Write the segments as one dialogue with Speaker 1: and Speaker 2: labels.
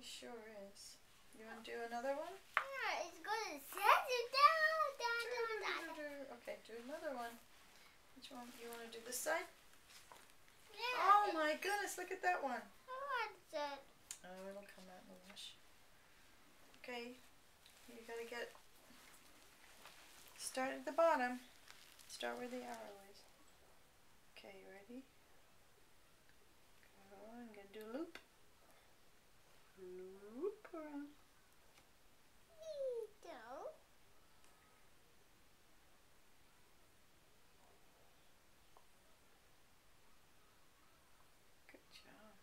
Speaker 1: sure is. You want to do another one?
Speaker 2: Yeah, it's going to set it down.
Speaker 1: Okay, do another one. Which one? You want to do this side?
Speaker 2: Yeah.
Speaker 1: Oh my goodness, look at that one.
Speaker 2: I want that.
Speaker 1: Oh, it'll come out in the wash. Okay, you gotta start at the bottom. Start where the arrow is. Okay, you ready? Go, I'm gonna do a loop. Loop around. Good job.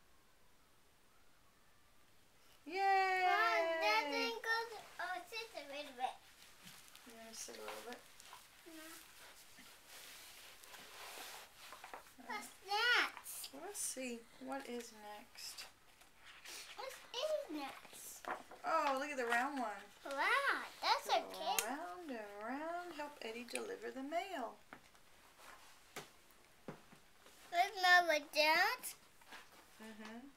Speaker 1: Yay!
Speaker 2: That thing goes. Oh, it sits a little bit.
Speaker 1: You want to sit a little bit?
Speaker 2: What's next?
Speaker 1: Let's see. What is next?
Speaker 2: What is next?
Speaker 1: Oh, look at the round one.
Speaker 2: Wow, that's
Speaker 1: Go
Speaker 2: okay.
Speaker 1: around and around. Help Eddie deliver the mail.
Speaker 2: Look, Mama, that.
Speaker 1: Mm-hmm.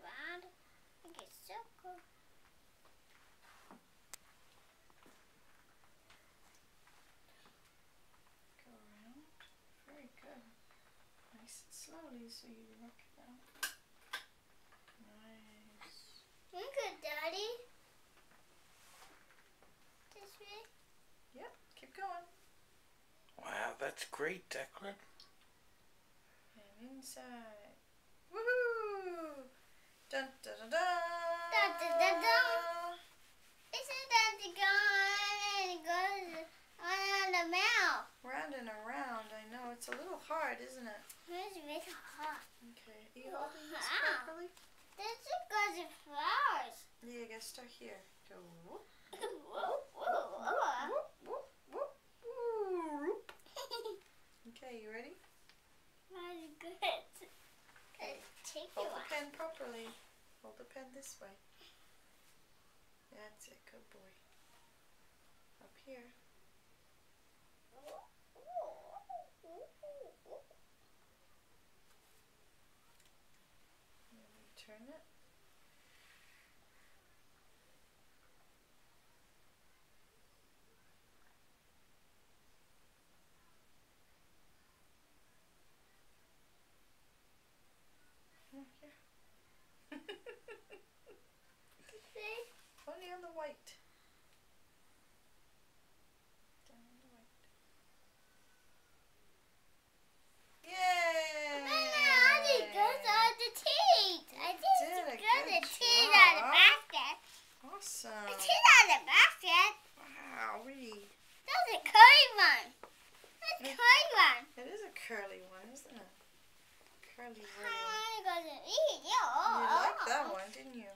Speaker 2: Round. Make a circle.
Speaker 1: Go around. Very good. Nice and slowly so you work it out. Nice.
Speaker 2: Look at Daddy. This way.
Speaker 1: Yep, keep going.
Speaker 3: Wow, that's great, Declan.
Speaker 1: And inside. Woohoo! Dun dun dun dun!
Speaker 2: Dun, dun, dun, dun. Isn't that the gun? And it goes on the mouth.
Speaker 1: Round and around. I know, it's a little hard, isn't it?
Speaker 2: It's really hot.
Speaker 1: Okay, are you holding this
Speaker 2: Wow.
Speaker 1: properly?
Speaker 2: This is because of flowers.
Speaker 1: Yeah, you gotta start here. Go whoop,
Speaker 2: Whoa, whoa,
Speaker 1: whoop, whoop, whoop, whoop. Okay, you ready?
Speaker 2: That's good. Take
Speaker 1: Hold
Speaker 2: you
Speaker 1: the
Speaker 2: one.
Speaker 1: pen properly. Hold the pen this way. That's it, good boy. Up here. And we turn it. Here. Only on the white. Down on the white. Yay!
Speaker 2: I goes on the teeth. I think
Speaker 1: did a
Speaker 2: it's good
Speaker 1: good
Speaker 2: the teeth on the
Speaker 1: job.
Speaker 2: basket.
Speaker 1: Awesome.
Speaker 2: The teeth on the basket.
Speaker 1: Wow, really.
Speaker 2: That's a curly one. That's a curly one.
Speaker 1: It is a curly one, isn't it? Curly
Speaker 2: I
Speaker 1: whirly.
Speaker 2: want to go to eat.
Speaker 1: You liked that one, didn't you?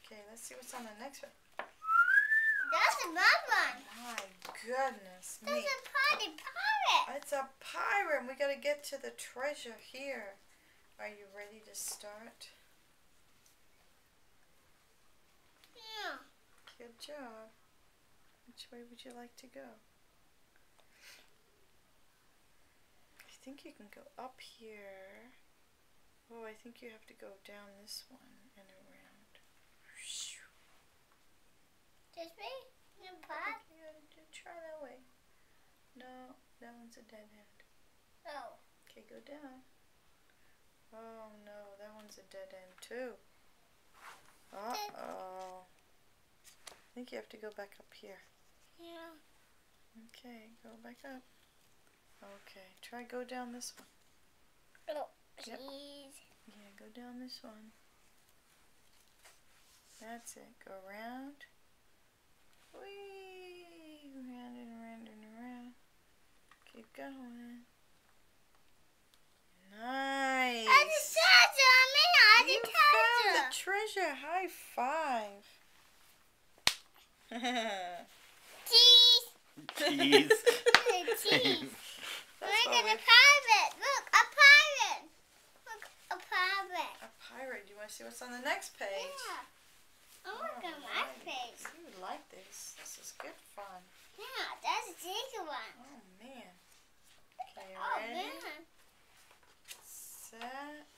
Speaker 1: Okay, let's see what's on the next one.
Speaker 2: That's a bad one.
Speaker 1: My goodness me.
Speaker 2: That's a party pirate.
Speaker 1: It's a pirate. We gotta get to the treasure here. Are you ready to start?
Speaker 2: Yeah.
Speaker 1: Good job. Which way would you like to go? I think you can go up here. Oh, I think you have to go down this one and around.
Speaker 2: This way? The pot?
Speaker 1: Yeah, try that way. No, that one's a dead end.
Speaker 2: Oh.
Speaker 1: Okay, go down. Oh no, that one's a dead end too. Uh-oh. I think you have to go back up here.
Speaker 2: Yeah.
Speaker 1: Okay, go back up. Okay, try go down this one.
Speaker 2: Oh,
Speaker 1: Yep.
Speaker 2: please.
Speaker 1: Yeah, go down this one. That's it. Go around. Whee! Round and around and around. Keep going. Nice.
Speaker 2: I just touched it.
Speaker 1: You found the treasure. High five.
Speaker 2: Cheese.
Speaker 3: Cheese.
Speaker 2: Cheese.
Speaker 1: That's
Speaker 2: Look
Speaker 1: what
Speaker 2: at
Speaker 1: we-
Speaker 2: a pirate. Look, a pirate. Look, a pirate.
Speaker 1: A pirate. Do you want to see what's on the next page?
Speaker 2: Yeah. Oh, look at my
Speaker 1: Alright.
Speaker 2: face.
Speaker 1: You would like this. This is good fun.
Speaker 2: Yeah, that's a second one.
Speaker 1: Oh man. Okay,
Speaker 2: Oh,
Speaker 1: ready?
Speaker 2: man.
Speaker 1: Set.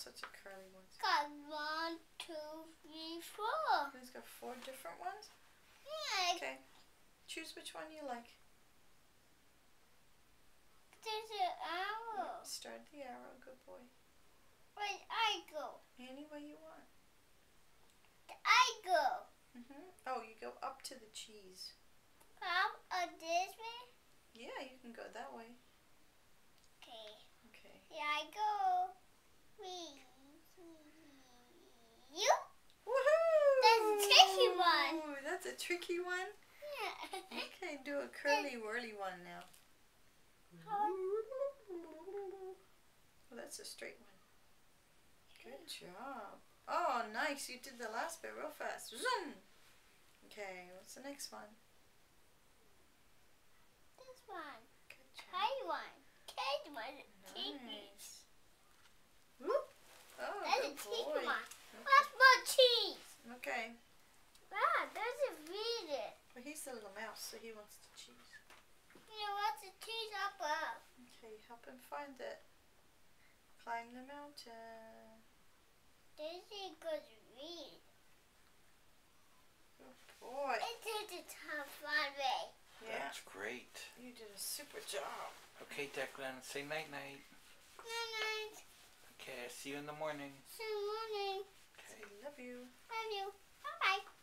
Speaker 1: sorts of curly ones.
Speaker 2: Got 1, 2, 3, 4.
Speaker 1: Who's got 4 different ones?
Speaker 2: Yeah,
Speaker 1: Okay. Choose which one you like.
Speaker 2: there's an arrow.
Speaker 1: Start the arrow. Good boy.
Speaker 2: Where I go?
Speaker 1: Any way you want.
Speaker 2: I go.
Speaker 1: Oh, you go up to the cheese.
Speaker 2: Come this way.
Speaker 1: Yeah, you can go that way.
Speaker 2: Okay.
Speaker 1: Okay.
Speaker 2: Here I go. Wee. You?
Speaker 1: Woohoo!
Speaker 2: That's a tricky one.
Speaker 1: Ooh, that's a tricky one?
Speaker 2: Yeah.
Speaker 1: Okay, do a curly whirly one now. Oh, that's a straight one. Good job. Oh, nice. You did the last bit real fast. Zoom! Okay, what's the next one?
Speaker 2: This one.
Speaker 1: Good job.
Speaker 2: Tiny one. Kid one.
Speaker 1: Nice. Whoop. Oh,
Speaker 2: That's a
Speaker 1: good
Speaker 2: tricky
Speaker 1: boy.
Speaker 2: one. What's more cheese?
Speaker 1: Okay.
Speaker 2: Wow, doesn't read it.
Speaker 1: Well, he's the little mouse, so he wants the cheese.
Speaker 2: You know what's the cheese up above?
Speaker 1: Okay, help him find it. Climb the mountain.
Speaker 2: This is good to read.
Speaker 1: Good boy.
Speaker 2: It's a tough fun way.
Speaker 1: Yeah,
Speaker 3: That's great.
Speaker 1: you did a super job.
Speaker 3: Okay, Declan, say night night.
Speaker 2: Good night.
Speaker 3: Okay, see you in the morning.
Speaker 2: See you morning.
Speaker 3: Okay.
Speaker 1: Love you.
Speaker 2: Love you. Bye bye.